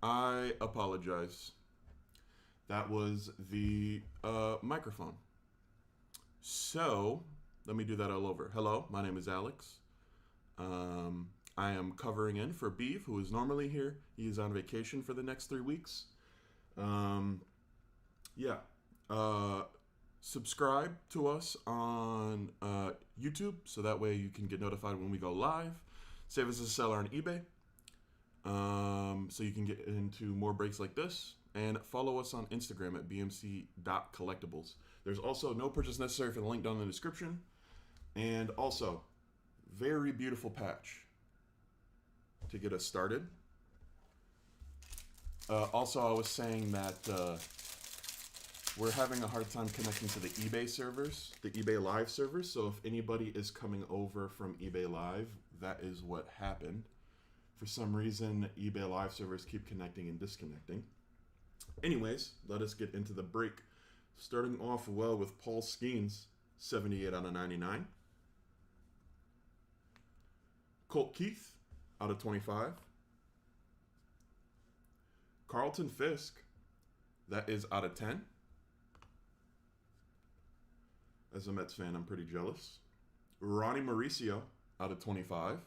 I apologize. That was the microphone. So, let me do that all over. Hello, my name is Alex. I am covering in for Beef, who is normally here. He is on vacation for the next 3 weeks. Um, yeah. Uh, Subscribe to us on YouTube so that way you can get notified when we go live. Save us as a seller on eBay so you can get into more breaks like this. And follow us on Instagram at bmc.collectibles. There's also no purchase necessary for the link down in the description. And also, very beautiful patch to get us started. Also, I was saying that we're having a hard time connecting to the eBay servers, the eBay Live servers. So if anybody is coming over from eBay Live, that is what happened. For some reason, eBay Live servers keep connecting and disconnecting. Anyways, let us get into the break. Starting off well with Paul Skeens, 78 out of 99. Colt Keith, out of 25. Carlton Fisk, that is out of 10. As a Mets fan, I'm pretty jealous. Ronnie Mauricio, out of 25.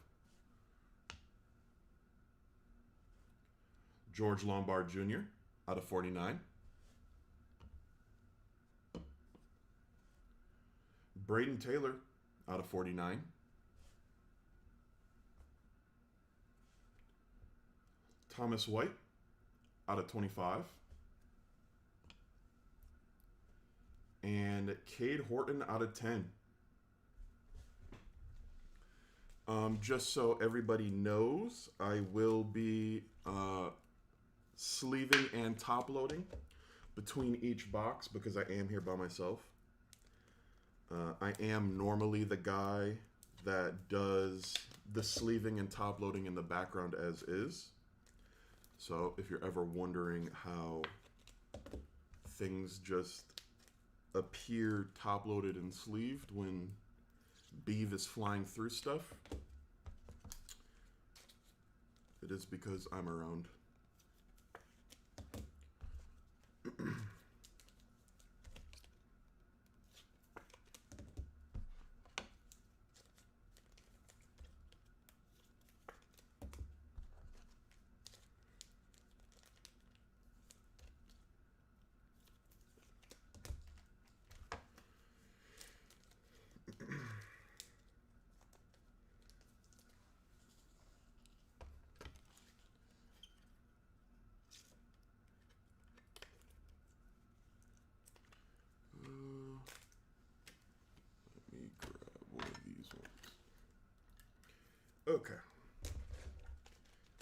George Lombard Jr., out of 49. Braden Taylor, out of 49. Thomas White, out of 25. And Cade Horton, out of 10. Just so everybody knows, I will be sleeving and top loading between each box because I am here by myself. I am normally the guy that does the sleeving and top loading in the background as is. So if you're ever wondering how things just appear top loaded and sleeved when Beav is flying through stuff, it is because I'm around. Let me grab one of these ones. Okay.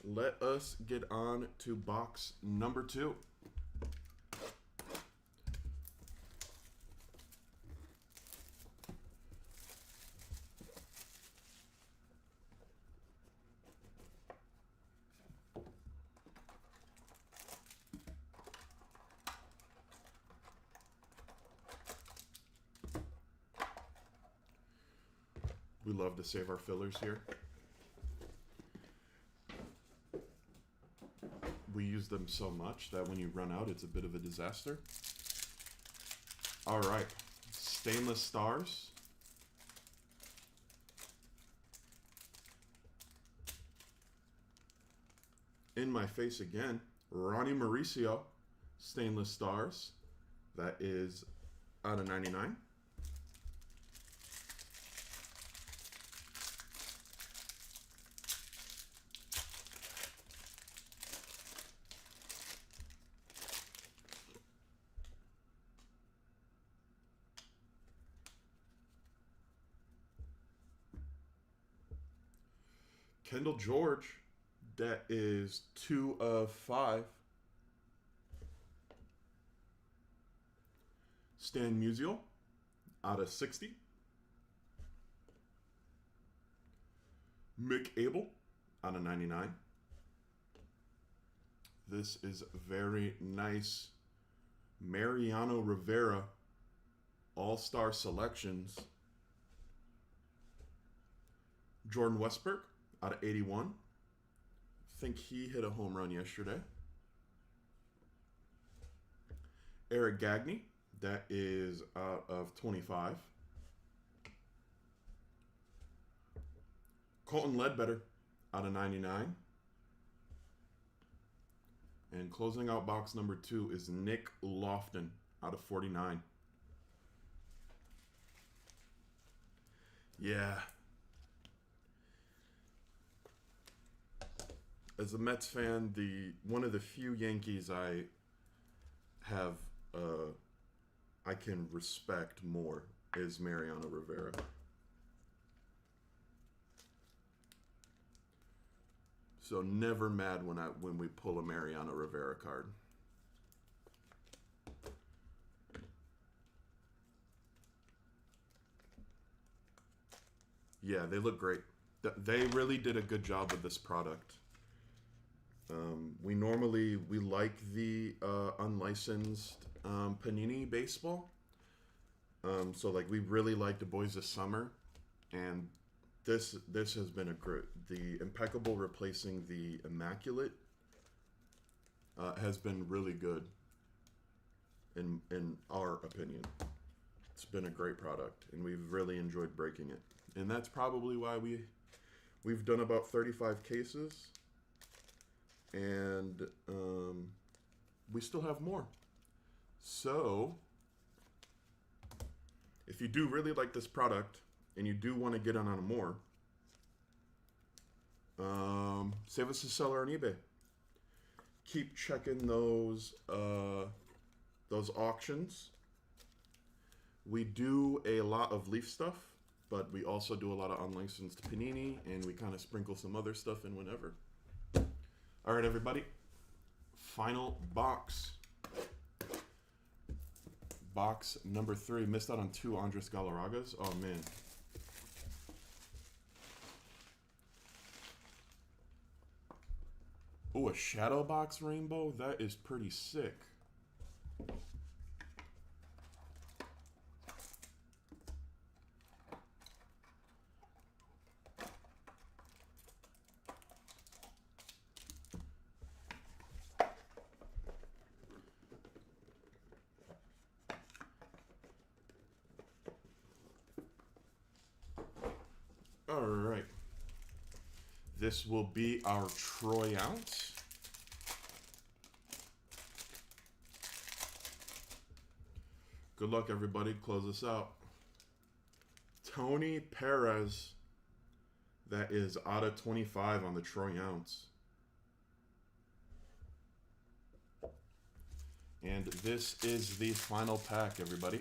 Let us get on to box number 2. We love to save our fillers here. We use them so much that when you run out, it's a bit of a disaster. All right, Stainless Stars. In my face again, Ronnie Mauricio, Stainless Stars. That is out of 99. Kendall George, that is 2 of 5. Stan Musial, out of 60. Mick Abel, out of 99. This is very nice. Mariano Rivera, All-Star Selections. Jordan Westberg, out of 81. I think he hit a home run yesterday. Eric Gagne, that is out of 25. Colton Ledbetter, out of 99. And closing out box number 2 is Nick Lofton, out of 49. Yeah. As a Mets fan, one of the few Yankees I have I can respect more is Mariano Rivera. So never mad when we pull a Mariano Rivera card. Yeah, they look great. They really did a good job with this product. We like the unlicensed Panini baseball. So like we really like the Boys this summer, and this has been the impeccable replacing the immaculate has been really good in our opinion. It's been a great product, and we've really enjoyed breaking it. And that's probably why we've done about 35 cases, and we still have more. So if you do really like this product and you do want to get on more, save us a seller on eBay. Keep checking those auctions. We do a lot of Leaf stuff, but we also do a lot of unlicensed Panini, and we kind of sprinkle some other stuff in whenever. All right, everybody. Final box. Box number 3. Missed out on 2 Andres Galarragas. Oh, man. Oh, a shadow box rainbow? That is pretty sick. All right. This will be our Troy ounce. Good luck, everybody. Close this out. Tony Perez. That is out of 25 on the Troy ounce. And this is the final pack, everybody.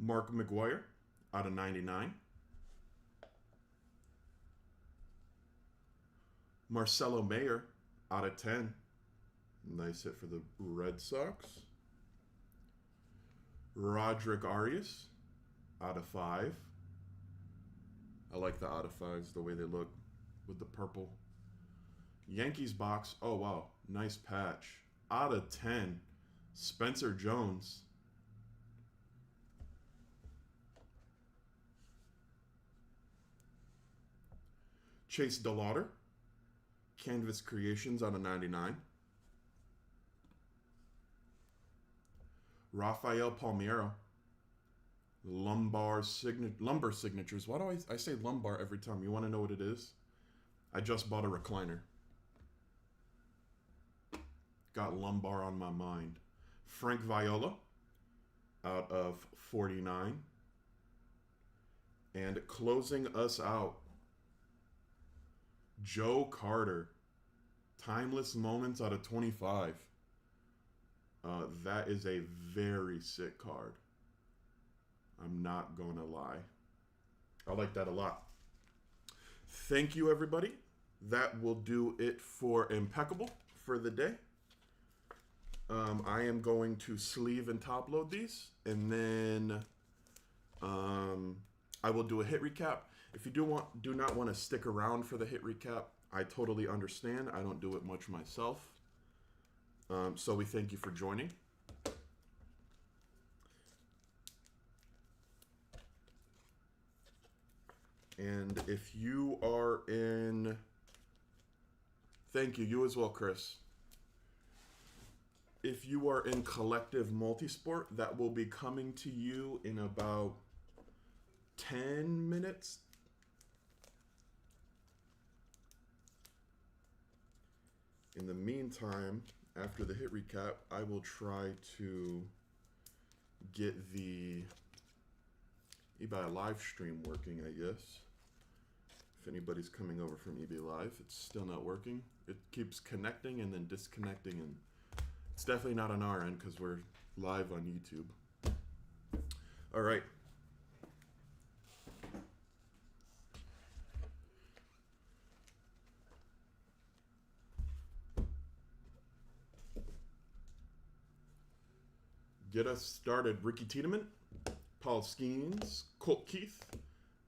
Mark McGwire, out of 99. Marcelo Mayer, out of 10. Nice hit for the Red Sox. Roderick Arias, out of 5. I like the out of 5s, the way they look with the purple. Yankees box, oh wow, nice patch. Out of 10, Spencer Jones. Chase DeLauder, Canvas Creations, out of 99. Rafael Palmeiro, lumbar signatures. Why do I say lumbar every time? You want to know what it is? I just bought a recliner. Got lumbar on my mind. Frank Viola, out of 49. And closing us out, Joe Carter, Timeless Moments, out of 25. That is a very sick card. I'm not going to lie. I like that a lot. Thank you, everybody. That will do it for Impeccable for the day. I am going to sleeve and top load these, and then I will do a hit recap. If you do not want to stick around for the hit recap, I totally understand. I don't do it much myself. So we thank you for joining. And if you are in, thank you, you as well, Chris. If you are in collective multisport, that will be coming to you in about 10 minutes. In the meantime, after the hit recap, I will try to get the eBay live stream working, I guess. If anybody's coming over from eBay Live, it's still not working. It keeps connecting and then disconnecting, and it's definitely not on our end because we're live on YouTube. All right. Get us started. Ricky Tiedemann, Paul Skeens, Colt Keith,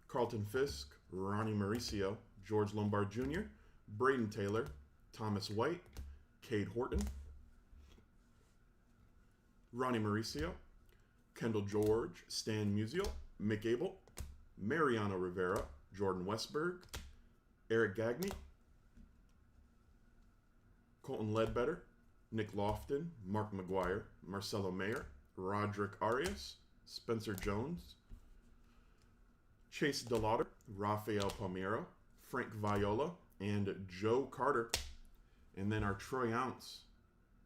Carlton Fisk, Ronnie Mauricio, George Lombard Jr., Braden Taylor, Thomas White, Cade Horton, Ronnie Mauricio, Kendall George, Stan Musial, Mick Abel, Mariano Rivera, Jordan Westberg, Eric Gagne, Colton Ledbetter, Nick Lofton, Mark McGuire, Marcelo Mayer, Roderick Arias, Spencer Jones, Chase DeLauder, Rafael Palmeiro, Frank Viola, and Joe Carter. And then our Troy Ounce,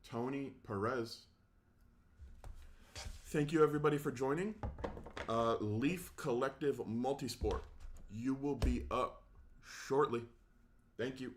Tony Perez. Thank you, everybody, for joining. Leaf Collective Multisport. You will be up shortly. Thank you.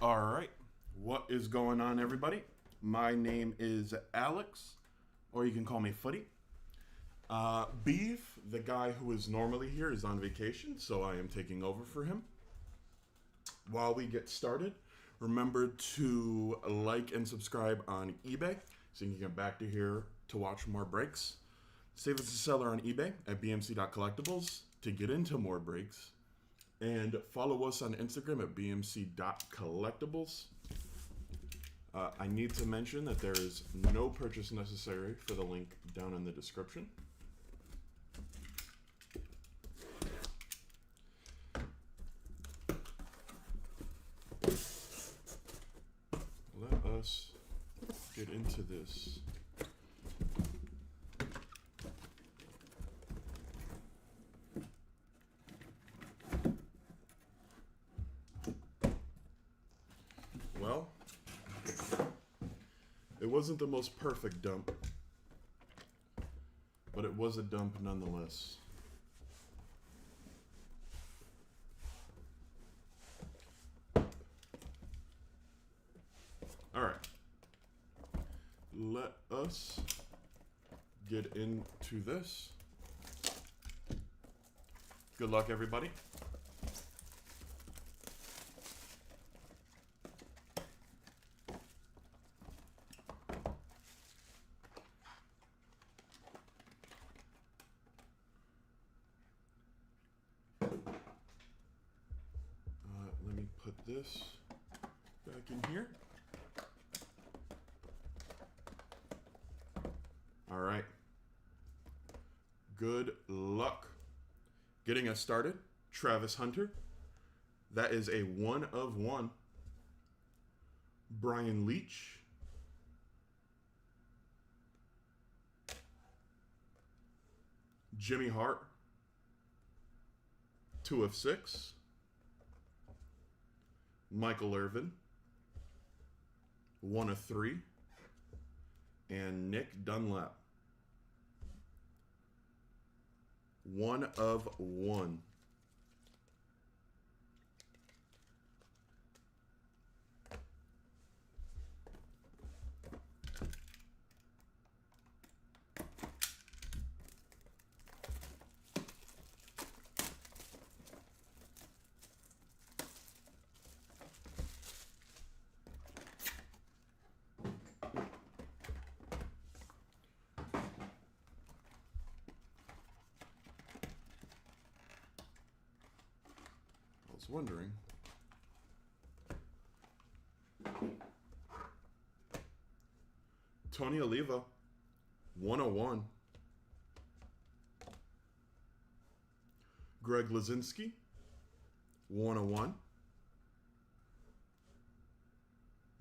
All right. What is going on, everybody? My name is Alex, or you can call me Footy. Beef, the guy who is normally here, is on vacation, so I am taking over for him. While we get started, remember to like and subscribe on eBay so you can get back to here to watch more breaks. Save us a seller on eBay at bmc.collectibles to get into more breaks. And follow us on Instagram at bmc.collectibles. I need to mention that there is no purchase necessary for the link down in the description. Let us get into this. Well, it wasn't the most perfect dump, but it was a dump nonetheless. All right. Let us get into this. Good luck, everybody. Let me put this back in here. All right. Good luck. Getting us started, Travis Hunter. That is a 1 of 1. Brian Leach. Jimmy Hart. 2 of 6. Michael Irvin. 1 of 3. And Nick Dunlap. 1 of 1. I was wondering. Tony Oliva, 101. Greg Lazinski, 101.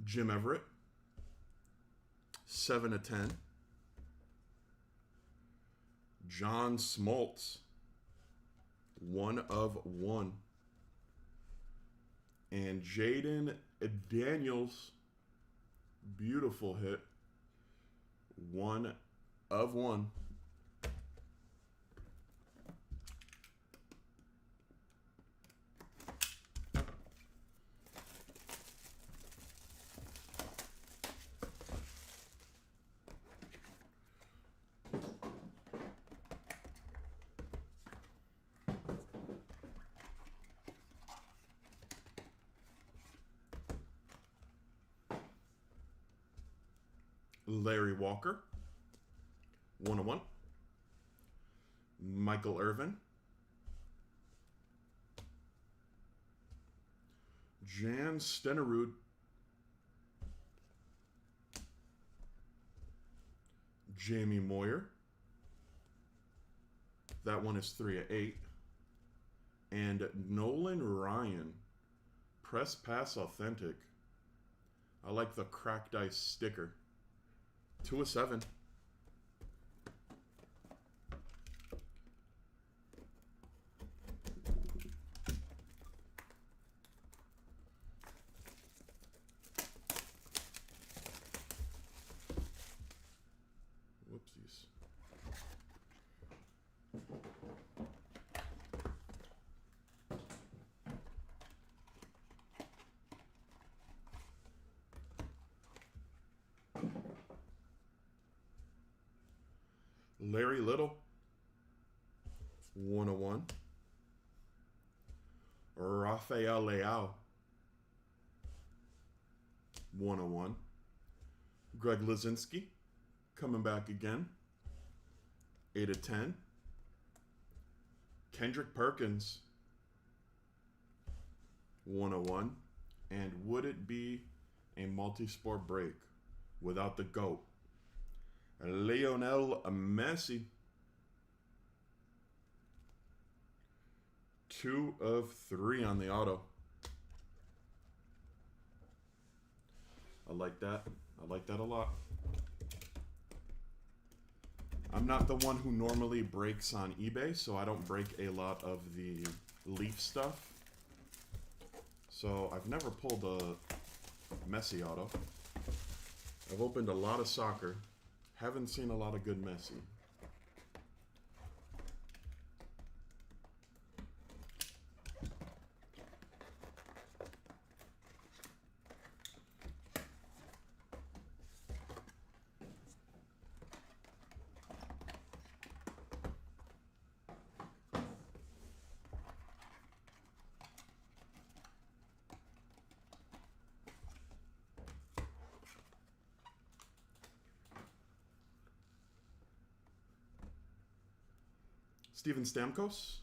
Jim Everett, 7 of 10. John Smoltz, 1 of 1. And Jaden Daniels, beautiful hit, 1 of 1. Larry Walker, 1 of 1. Michael Irvin. Jan Stenerud. Jamie Moyer. That one is 3 of 8. And Nolan Ryan. Press Pass Authentic. I like the cracked ice sticker. 2 of 7. Whoopsies. Larry Little, 101. Rafael Leao, 101. Greg Lazinski, coming back again, 8/10. Kendrick Perkins, 101. And would it be a multi-sport break without the GOAT? Lionel Messi, 2/3 on the auto. I like that. I like that a lot. I'm not the one who normally breaks on eBay, so I don't break a lot of the Leaf stuff. So I've never pulled a Messi auto. I've opened a lot of soccer. Haven't seen a lot of good Messi. Steven Stamkos,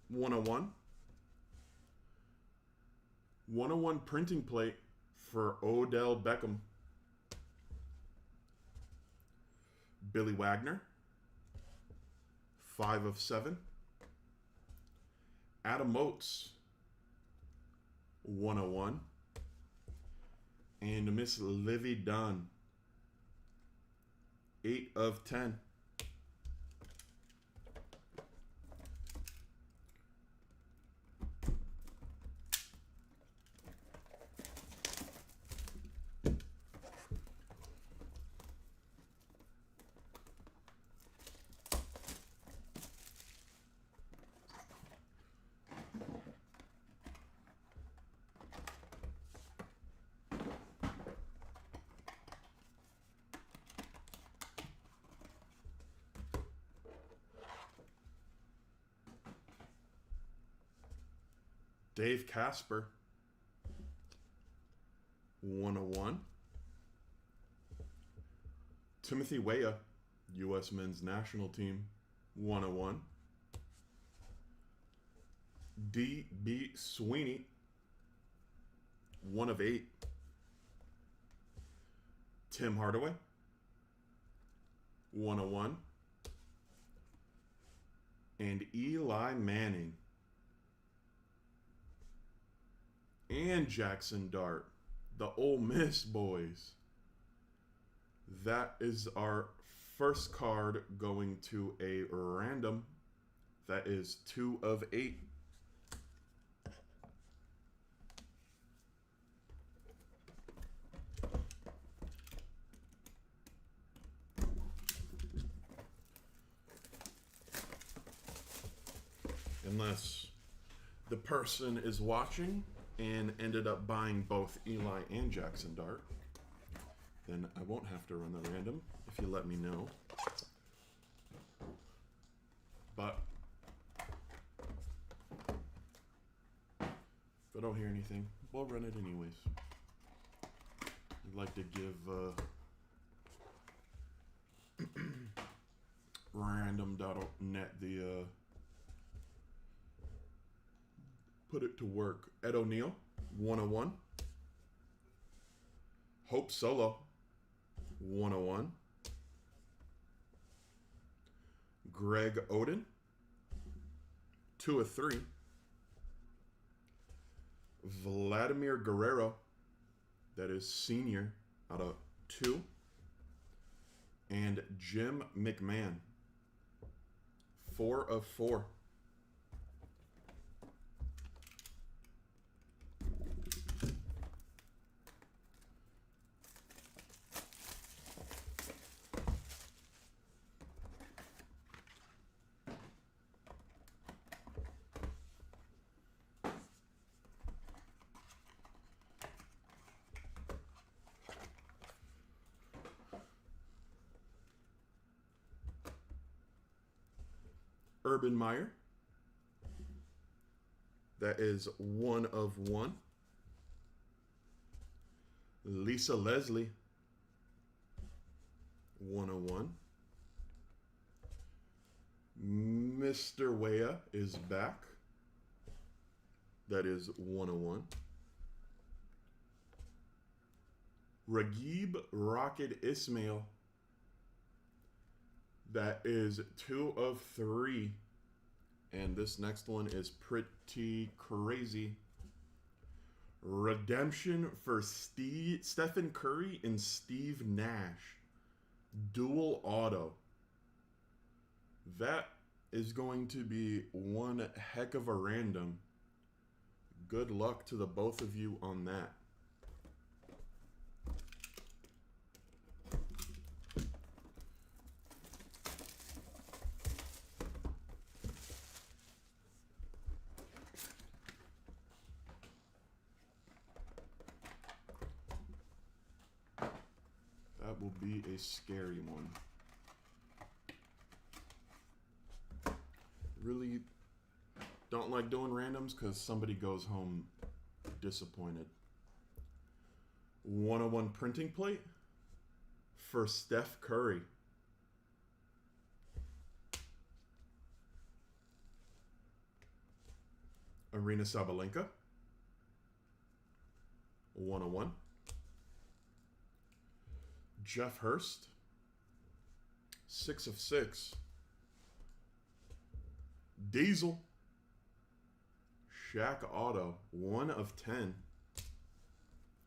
101. 101 printing plate for Odell Beckham. Billy Wagner, 5/7. Adam Oates, 101. And Miss Livy Dunn, 8/10. Dave Casper, 101. Timothy Weah, U.S. Men's National Team, 101. D.B. Sweeney, 1/8. Tim Hardaway, 101. And Eli Manning. And Jackson Dart, the Ole Miss boys. That is our first card going to a random. That is 2/8. Unless the person is watching and ended up buying both Eli and Jackson Dart, then I won't have to run the random if you let me know. But if I don't hear anything, we'll run it anyways. I'd like to give random.net the put it to work. Ed O'Neill, 101. Hope Solo, 101. Greg Oden, 2/3. Vladimir Guerrero, that is senior, out of 2. And Jim McMahon, 4/4. Urban Meyer. That is 1 of 1. Lisa Leslie. 1 of 1. Mr. Weah is back. That is 1 of 1. Ragib Rocket Ismail. That is 2 of 3. And this next one is pretty crazy. Redemption for Stephen Curry and Steve Nash. Dual auto. That is going to be one heck of a random. Good luck to the both of you on that. That will be a scary one. Really don't like doing randoms because somebody goes home disappointed. 101 printing plate for Steph Curry. Arena Sabalenka. 101. Jeff Hurst. 6 of 6. Diesel. Shaq Auto. 1 of 10.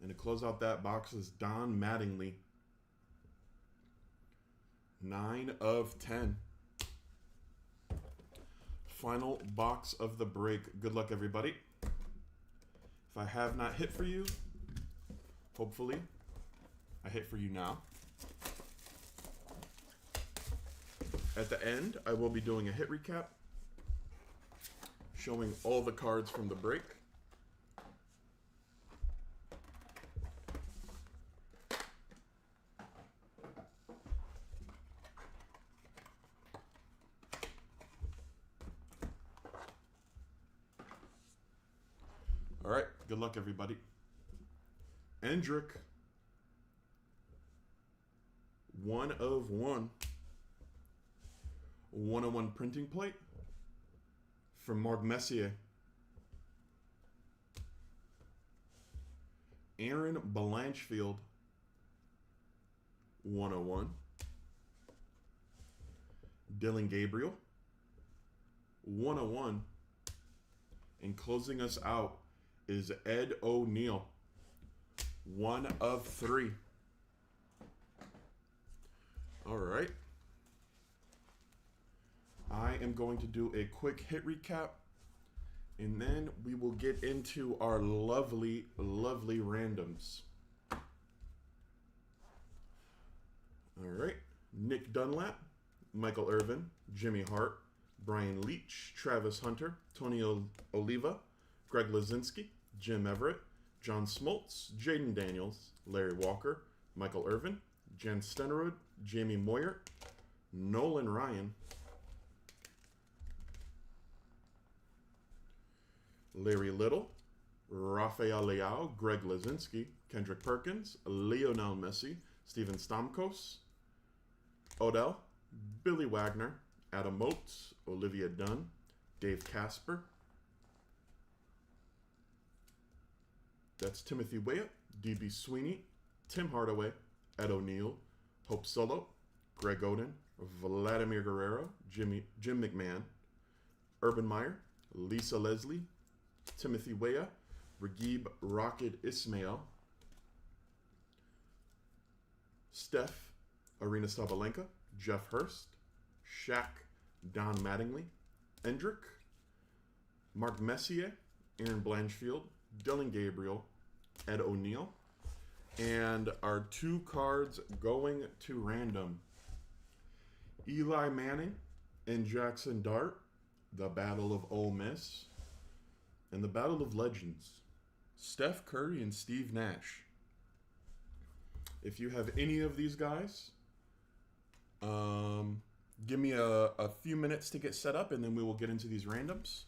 And to close out that box is Don Mattingly. 9 of 10. Final box of the break. Good luck, everybody. If I have not hit for you, hopefully I hit for you now. At the end, I will be doing a hit recap, showing all the cards from the break. All right, good luck, everybody. Endrick, 1 of 1. 101 printing plate from Mark Messier. Aaron Blanchfield, 101. Dylan Gabriel, 101. And closing us out is Ed O'Neill, 1 of 3. All right. I am going to do a quick hit recap, and then we will get into our lovely, lovely randoms. All right. Nick Dunlap, Michael Irvin, Jimmy Hart, Brian Leach, Travis Hunter, Tony Oliva, Greg Lazinski, Jim Everett, John Smoltz, Jaden Daniels, Larry Walker, Michael Irvin, Jen Stenerud, Jamie Moyer, Nolan Ryan, Larry Little, Rafael Leao, Greg Lazinski, Kendrick Perkins, Lionel Messi, Steven Stamkos, Odell, Billy Wagner, Adam Moats, Olivia Dunn, Dave Casper. That's Timothy Weah, D.B. Sweeney, Tim Hardaway, Ed O'Neill, Hope Solo, Greg Oden, Vladimir Guerrero, Jim McMahon, Urban Meyer, Lisa Leslie, Timothy Weah, Ragib Rocket Ismail, Steph, Arena Sabalenka, Jeff Hurst, Shaq, Don Mattingly, Endrick, Mark Messier, Aaron Blanchfield, Dylan Gabriel, Ed O'Neill, and our 2 cards going to random. Eli Manning and Jackson Dart, the Battle of Ole Miss, and the Battle of Legends, Steph Curry and Steve Nash. If you have any of these guys, Give me a few minutes to get set up, and then we will get into these randoms.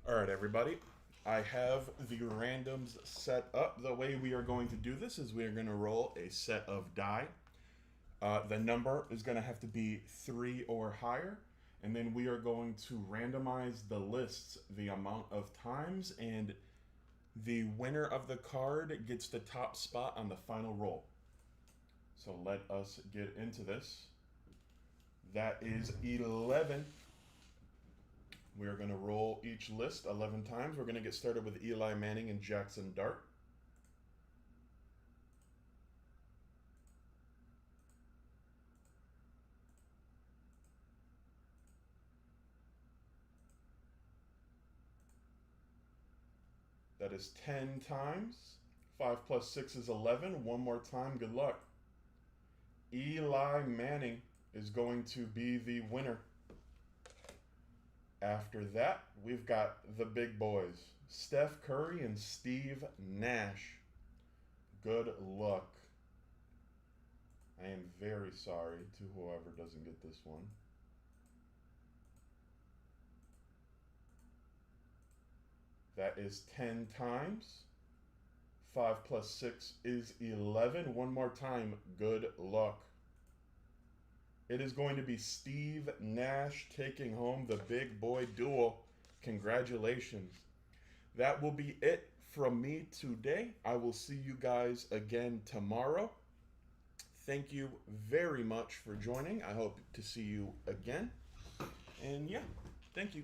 All right, everybody. I have the randoms set up. The way we are going to do this is we are going to roll a set of die. The number is going to have to be 3 or higher. And then we are going to randomize the lists the amount of times. And the winner of the card gets the top spot on the final roll. So let us get into this. That is 11. We are going to roll each list 11 times. We're going to get started with Eli Manning and Jackson Dart. That is 10 times. 5 plus 6 is 11. One more time. Good luck. Eli Manning is going to be the winner. After that, we've got the big boys, Steph Curry and Steve Nash. Good luck. I am very sorry to whoever doesn't get this one. That is 10 times. 5 plus 6 is 11. One more time. Good luck. It is going to be Steve Nash taking home the big boy duel. Congratulations. That will be it from me today. I will see you guys again tomorrow. Thank you very much for joining. I hope to see you again. And yeah, thank you.